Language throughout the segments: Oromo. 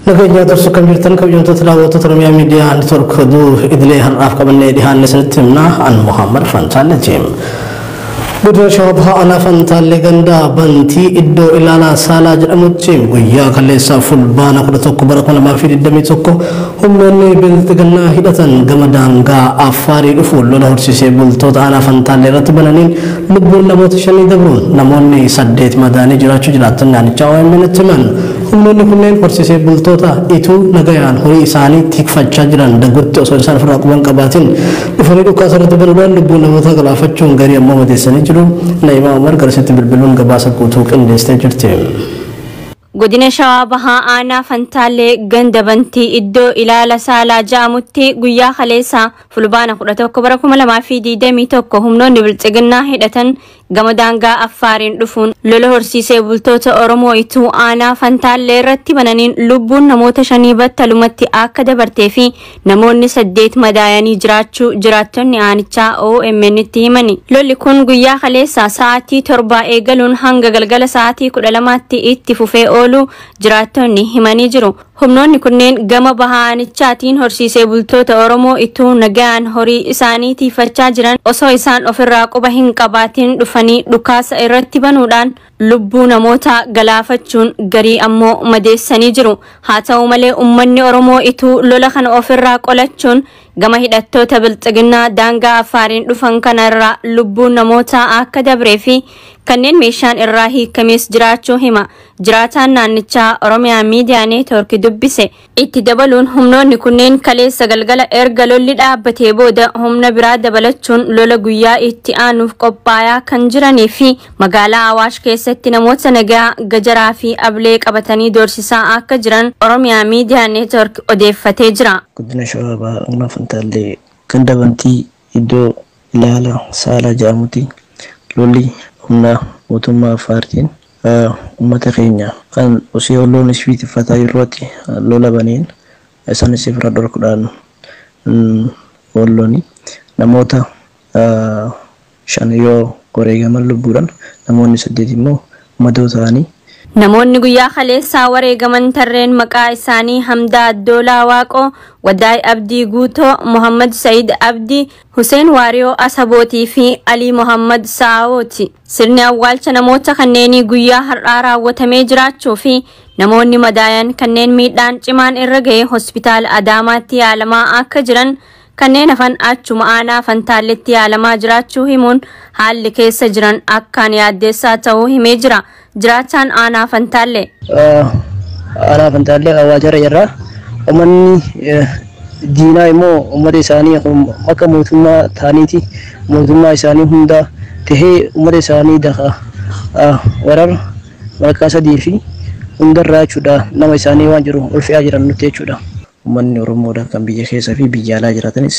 نقول درس كم جرتن كم جرت تلاوة ترمي ميديا عن ترك دو إدلي هالراف قبل نيديها نسنتمنا عن محمد فانتال جيم بدر شوبها أنا فانتال لجندا بنتي إدو إلى لا سالا جرمت جيم ويا كله سافل بانا كده توك بركنا ما في الدم توك هم اللي بلتجنا هيدتن جمدان جا أفاري رفول لونه هرسي بلتوت أنا فانتال لرتبنانين لبون نموت شني دبرون نموني سديت مداني جراتشو جراتن يعني جاوين من التمن humnoonni kunneen horsiisee bultoota ituu nagayaan horii isaanii tikfachaa jiran dagutti osoo isaan firraa quban qabaatiin dhufanii dhukaasa irratti banuudhaan lubbuu namoota galaafachuun garii ammoo madeessanii jiru. Naa'imaa Umar garasitti bilbiluun gabaasa guutuu qindeessitee jirti. Godina Shawaa Bahaa Aanaa Fantaalee Gandabantii iddoo ilaala saalaa jaamutti guyyaa kaleessaa fulbaana 11 bara 2021 humnoonni bilchiginnaa hidhatan gama daangaa Affaariin dhufuun lola horsiisee bultoota Oromoo ituu Aanaa Fantaalee irratti bananiin lubbuun namoota 5 battalumatti akka dabartee fi namoonni 8 madaayanii jiraachuu jiraattonni aanichaa OMN itti himani. Lolli kun guyyaa kaleessaa sa'aatii 7 eegaluun hanga galgala sa'aatii 12tti itti fufee jiraattonni himanii jiru. Humnoonni kunneen gama bahaanichaatiin horsiisee bultoota Oromoo ituu nagaan horii isaanii tiifachaa jiran osoo isaan ofirraa quba hin qabaatiin dhufanii dhukaasa irratti banuudhaan lubbuu namoota galaafachuun garii ammoo madeessanii jiru. Haa ta'u malee uummanni Oromoo ituu lola kana ofirraa qolachuun gama hidhattoota bilchiginnaa daangaa Affaariin dhufan kanarraa lubbuun namoota akka dabree fi kanneen meeshaan irraa hiikames jiraachuu hima. Jiraataan naannichaa Oromiyaa Miidiyaa Neetwoork dubbise. Itti dabaluun humnoonni kunneen kaleessa galgala erga lolli dhaabbatee booda humna biraa dabalachuun lola guyyaa itti aanuuf qophaayaa kan jiranii fi magaalaa Awaash keessatti namoota nagaa gajaraa fi ablee qabatanii doorsisaa akka jiran Oromiyaa Miidiyaa Neetwoork odeeffatee jira. Godina Shawaa Bahaa Aanaa Fantaalee Gandabantii iddoo ilaala saalaa jaamutti lolli humna mootummaa Affaariin ummata keenya kan osoo loon isfiitifataa yerootti lola baniin isaanis fira dorkuudhaan walloni namoota 5 yoo wareegaman lubbuudhaan namoonni 8 immoo madoo ta'anii namoonni guyyaa kaleessaa wareegaman tarreen maqaa isaanii Hamdaa Addoolaa Waaqoo, Wadaay Abdii Guutoo, Muhammad Said Abdii, Hussein Waariyoo Asabootii fi Ali Muhammad Saawooti. Sirni awwaalcha namoota kanneenii guyyaa har'aa raawwatamee jiraachuu fi namoonni madaayan kanneen miidhaan cimaan irra ga'e hospitaala Adaamaatti yaalamaa akka jiran kanneen hafan achuma Aanaa Fantaalletti yaalamaa jiraachuu himuun haalli keessa jiran akkaan yaaddeessaa ta'uu himee jira. Jiraataan Aanaa Fantaalee. Aanaa Fantaalee Awaajara jirra. Uummanni diinaa immoo uummata isaanii akka mootummaa ta'aniiti mootummaa isaanii hunda tahee uummata isaanii warar maqaa sadii fi hundarraa jechuudha nama isaanii waan jiru ol fe'aa jiran nuti jechuudha. Uummanni Oromoodha kan biyya keessa fi biyya alaa jiraatanis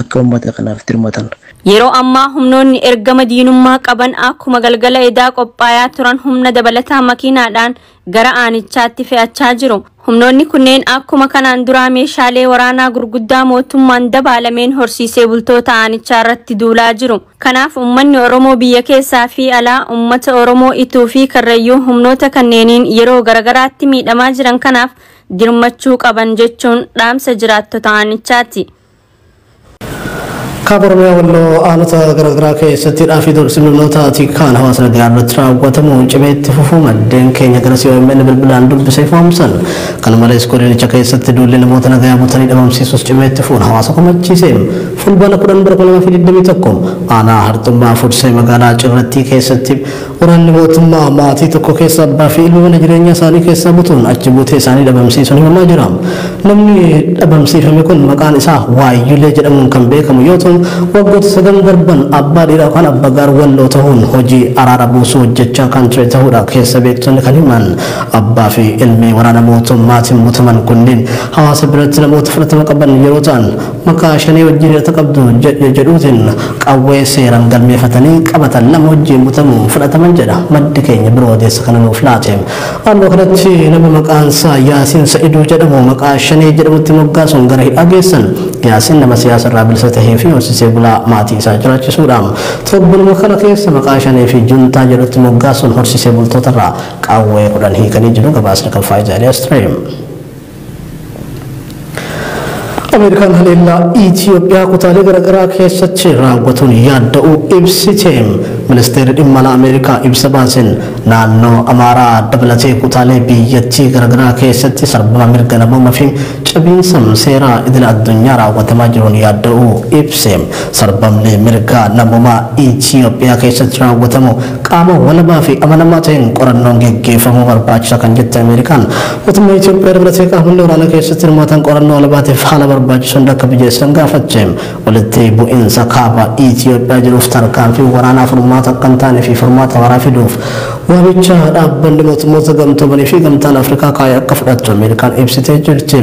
akka uummata kanaaf dirmatan. Yeroo ammaa humnoonni ergama diinummaa qaban akkuma galgala edaa qophaayaa turan humna dabalataa makiinaadhaan gara aanichaatti fe'achaa jiru. Humnoonni kunneen akkuma kanaan duraa meeshaalee waraanaa gurguddaa mootummaan dabaalameen horsiisee bultoota aanichaa irratti duulaa jiru. Kanaaf uummanni Oromoo biyya keessaa fi alaa uummata Oromoo ituu fi karrayyuu humnoota kanneeniin yeroo garagaraatti miidhamaa jiran kanaaf dirmachuu qaban jechuun dhaamsa jiraattota aanichaati. Kabarmee walloo aanota garaagaraa keessatti dhaafii dorsimnoota kan hawaasa nagaa irratti raawwatamu cimeetti fufuu maddeen keenya gara OMN bilbilaan dubbisee fahamsan. Kana malees godinicha keessatti duulli namoota nagaa butanii dhabamsiisuus cimeetti fuun hawaasa komachiisee fulbaana 10 bara 2021 aanaa Hartummaa Fursee magaalaa Cirrattii keessatti waraanni mootummaa maatii tokko keessa abbaa fi ilma mana jireenya isaanii keessa butuun achi buutee isaanii dhabamsiisuun himamaa jira. Namni dhabamsiifame kun maqaan isaa Waayyulee jedhamuun kan beekamu yoo ta'u waggoota 9 darban abbaa dhiiraa kan abbaa gaar walloo ta'uun hojii araara buusuu hojjechaa kan ture ta'uudha keessa beektonni kan himan. Abbaa fi ilmi waraana mootummaatiin butaman kunneen hawaasa biratti namoota fudhatama qaban yeroo ta'an maqaa shanee wajjin hidhata qabdu jedhuutiin qawwee seeraan galmeeffatanii qabatan lama wajjin butamu fudhataman jedha maddi keenya biroo odeessa kana nuuf laate. Haaluma kanatti nama maqaan isaa Yaasiin Sa'iduu jedhamu maqaa shanee jedhamutti moggaasuun gara hidhaa geessan. Yaasiin nama siyaasa irraa bilisa tahee fi horsiisee bulaa maatii isaa jiraachisuudhaan torbanuma kana keessa maqaa shanee fi juntaa jedhutti moggaasuun horsiisee bultoota irraa qawwee 10 hiikanii jiru. Gabaasni kan faayidaa Stream. Amerikaan haleellaa Itoophiyaa kutaalee garaagaraa keessatti raawwatuun yaadda'uu ibsiteem. Ministeerri dhimma alaa Ameerikaa ibsa baaseen naannoo Amaaraa dabalatee kutaalee biyyattii garaagaraa keessatti sarbama mirga namoomaa fi cabiinsa seeraa idila addunyaa raawwatamaa jiruun yaadda'uu ibseem. Sarbamni mirga namoomaa Itoophiyaa keessatti raawwatamu qaama walabaa fi amanamaa ta'een qorannoon geggeeffamuu barbaachisa kan jette Ameerikaan. Mootummaa Itoophiyaa dabalatee qaamonni waraanaa keessatti hirmaatan qorannoo walabaatiif haala barbaachisan akka biyyeessan gaafacheem. Walitti bu'iinsa kaaba Itoophiyaa jiruuf tarkaanfii waraanaa furmaata akka hin taane fi furmaata waraa fiduuf waamicha dhaabbanni mootummoota gamtoomanii fi gamtaan Afrikaa kaayee akka fudhattu Ameerikaan ibsitee jirti.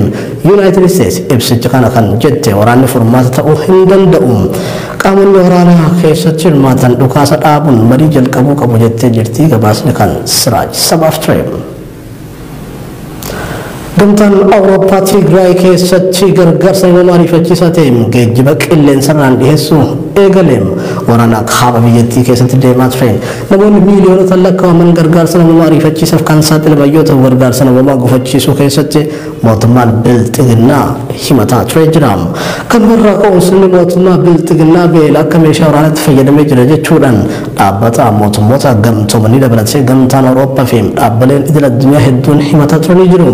Yuunaayitid Isteetsi ibsicha kana kan jette waraanni furmaata ta'uu hin danda'u. Qaamonni waraanaa keessatti hirmaatan dhukaasa dhaabuun marii jalqabuu qabu jettee jirti. Gabaasni kan Siraaj sabaaf ture. Gamtaan Awurooppaa Tigraay keessatti gargaarsa namoomaa ariifachiisaa ta'een geejjiba qilleensarraan dhiyeessuu eegaleem. Waraana kaaba biyyattii keessatti deemaa tureen namoonni miiliyoonota lakkaa'aman gargaarsa namoomaa ariifachiisaaf kan saaxilaman yoo ta'u gargaarsa namoomaa gufachiisuu keessatti mootummaan bilxiginnaa himataa ture jira. Kan warraa qoonsilli mootummaa bilxiginnaa beela akka meeshaa waraanaatti fayyadamee jira jechuudhaan dhaabbata mootummoota gamtoomanii dabalatee gamtaan Awurooppaa fi dhaabbileen idil addunyaa hedduun himataa turanii jiru.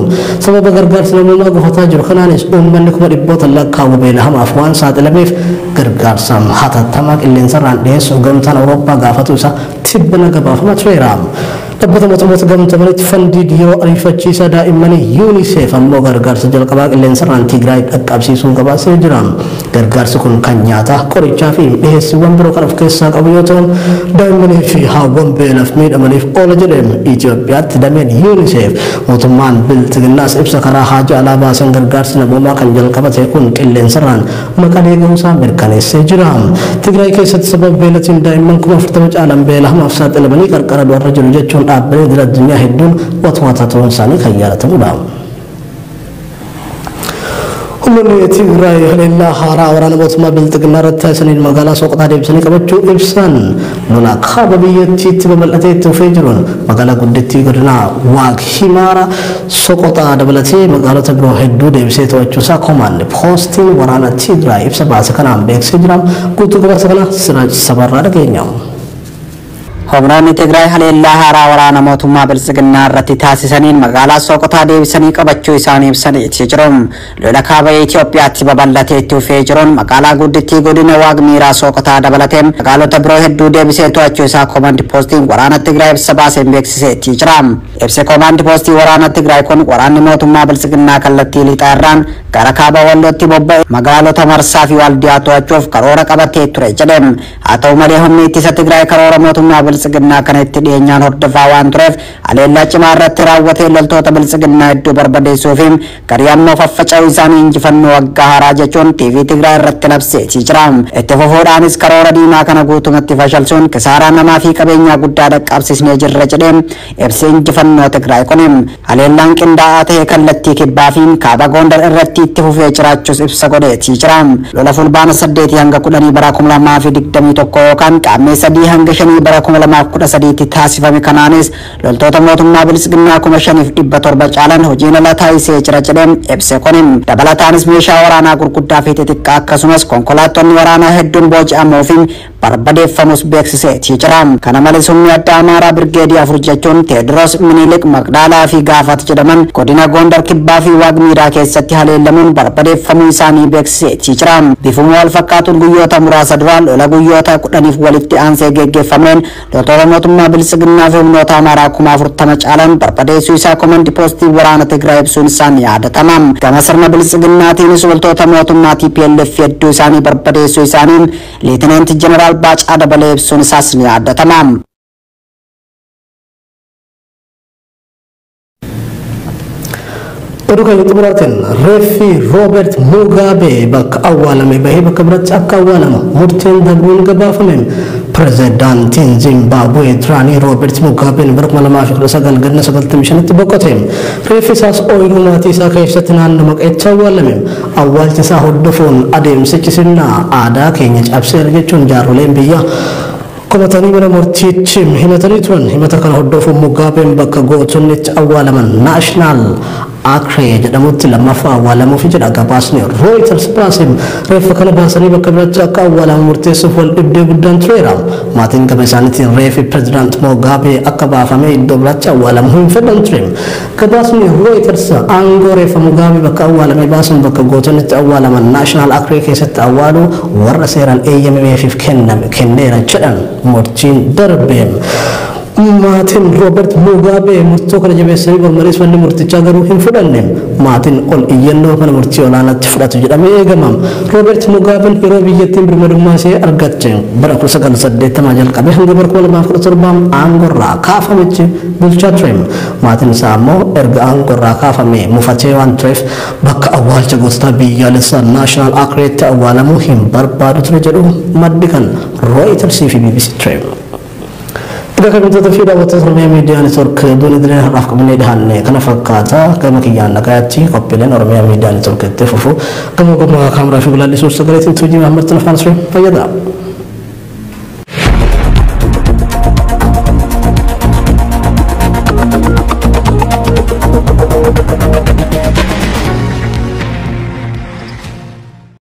Sababa gargaarsa namoomaa gufataa jiru kanaanis uummanni kuma dhibboota lakkaa'u beela hamaaf waan saaxilameef gargaarsa hatattamaa qilleensarraan dhiyeessuuf gamtaan Awurooppaa gaafatu isaa tibbana gabaafamaa tureera. Dhaabbata mootummoota gamtoomanitti fandii dhiyoo ariifachiisaa daa'immanii UNICEF ammoo gargaarsa jalqabaa qilleensarraan Tigraay dhaqqabsiisuun gabaasee jira. Gargaarsi kun kan nyaataa, qorichaa fi dhiyeessiiwwan biroo kan of keessaa qabu yoo ta'u daa'immanii fi haawwan beelaaf miidhamaniif oola jedhame. Itoophiyaatti dameen UNICEF mootummaan bilxiginnaas ibsa karaa haajaa alaa baasan gargaarsi namoomaa kan jalqabate kun qilleensarraan maqalee ga'uusaa mirkaneessee jira. Tigraay keessatti sababa beelatiin daa'imman 40 caalan beela hamaaf saaxilamanii qarqara du'arra jiru jechuun dhaabbilee idil addunyaa hedduun watwaataa ta'uun isaanii kan yaadatamudha. Humnoonni Tigraay haleellaa haaraa waraana mootummaa bilxiginnaa irratti taasisaniin magaalaa Soqotaa deebisanii qabachuu ibsan. Lola kaaba biyyattiitti babal'atee itti fufee jiruun magaalaa guddittii godina Waag Himaara Soqotaa dabalatee magaalota biroo hedduu deebisee to'achuusaa koomaandi poostiin waraana Tigraay ibsa baase kanaan beeksisee jira. Guutuu gabaasa kana Siraaj sabarraa dhageenya. Humnoonni Tigraay haleellaa haaraa waraana mootummaa bilxiginnaa irratti taasisaniin magaalaa Soqotaa deebisanii qabachuu isaanii ibsanii jiru. Lola kaaba Itoophiyaatti babal'atee itti fufee jiruun magaalaa guddittii godina Waag Miiraa Soqotaa dabalatee magaalota biroo hedduu deebisee to'achuu isaa koomaandi poostiin waraana Tigraay ibsa baaseen beeksisee jira. Ibsi koomaandi poostii waraana Tigraay kun waraanni mootummaa bilxiginnaa kallattii lixaa irraan gara kaaba Wallootti bobba'e magaalota Marsaa fi Waldiyaa to'achuuf karoora qabatee ture jedhe. Haa ta'u malee humni ittisa Tigraay karoora mootummaa bilxiginnaa kana itti dhiyeenyaan hordofaa waan tureef haleellaa cimaa irratti raawwatee loltoota bilxiginnaa hedduu barbadeessuu fi garii ammoo faffaca'uu isaanii injifannoo waggaa haaraa jechuun TV Tigraay irratti labsee jira. Itti fufuudhaanis karoora diinaa kana guutumatti fashalsuun kisaaraa namaa fi qabeenyaa guddaa dhaqqabsiisnee jirra jedhee ibsi injifannoo Tigraay kun haleellaan qindaa'aa ta'e kallattii kibbaa fi kaaba Gondar irratti itti fufee jiraachuus ibsa godhee jira. Lola fulbaana 8 hanga 10 bara 2021 yookaan qaammee 3 hanga 5 bara 2013 taasifame kanaanis loltoota mootummaa bilxiginnaa 5,700 caalan hojiin ala taasisee jira jedhee ibse kun dabalataanis meeshaa waraanaa gurguddaa fi xixiqqaa akkasumas konkolaattonni waraanaa hedduun booji'amuu fi barbadeeffamus beeksisee jira. Kana malees humni addaa Amaaraa Birgeedii 4 jechuun Teediroos Minilik Maqdaalaa fi Gaafat jedhaman godina Gondar kibbaa fi Waag Miiraa keessatti haleellamuun barbadeeffamuu isaanii beeksisee jira. Bifuma wal fakkaatuun guyyoota muraasa dura lola guyyoota 10f walitti aansee geggeeffameen loltoota mootummaa bilxiginnaa fi humnoota Amaaraa 40,000 caalan barbadeessuu isaa koomaandi poostii waraana Tigraay ibsuun isaan yaadatama. Gama sirna bilxiginnaatiinis loltoota mootummaa TPLF hedduu isaanii barbadeessuu isaaniin Lieutenant General Baacaa Dabalee ibsuun isaas ni yaadatama. Oduka yutubratin refi Robert Mugabe bakka awwaalame bahee bakka biratti akka awwaalamu murtiin darbuun gabaafame. Pirezidaantiin Zimbabwe duraanii Robert Mugabe bara 2019 ganna 95tti boqote. Reeffi isaas ooyiruu maatii isaa keessatti naannoo maqeetti awwaalame. Awwaalchi isaa hordofuun adeemsichi sirna aadaa keenya cabseera jechuun jaarsoleen biyya komatanii mana murtiitti himatanii turan. Himata kana hordofuun Mugabeen bakka gootonni itti awwaalaman National Akre jedhamutti lammaffaa awwaalamuuf jedha gabaasni Reuters baaseen reeffa kana baasanii bakka biraatti akka awwaalamu murteessuuf wal dhibdee guddaan tureera. Maatiin gama isaaniitiin reeffi pirezidaant Mugabe akka baafamee iddoo biraatti awwaalamu hin fedhan ture. Gabaasni Reuters aangoo reeffa Mugabe bakka awwaalame baasuun bakka gootonni awwaalaman National Akre keessatti awwaalu warra seeraan eeyyamameef kenneera jedhan murtiin darbe. Maatiin Robert Mugabe murtoo kana jabeessanii gormaris wanni murtichaa garuu hin fudhanne. Maatiin ol iyyannoo kana murtii olaanaatti fudhatu jedhamee eegama. Robert Mugabe yeroo biyyattiin birmadummaa ishee argatte bara 1980 jalqabee hanga bara 2017 aangorraa kaafametti bulchaa ture. Maatiin isaa immoo erga aangorraa kaafamee mufatee waan tureef bakka awwaalcha gosotaa biyyaalessaa National Akreetti awwaalamuu hin barbaadu ture jedhu maddi kan Reuters fi BBC ture. Ida kan tutup fi daawwattoota Oromiyaa Miidiyaa Neetwoork doon idileen har'aaf qabnee dhiyaanne kana fakkaata gama kiyyaan nagaatti qophiileen Oromiyaa Miidiyaa Neetwoork itti fufu gama kaameraa fi gulaallisuuf sagaleetiin tuujii Mahammad Tilafaan fayyada.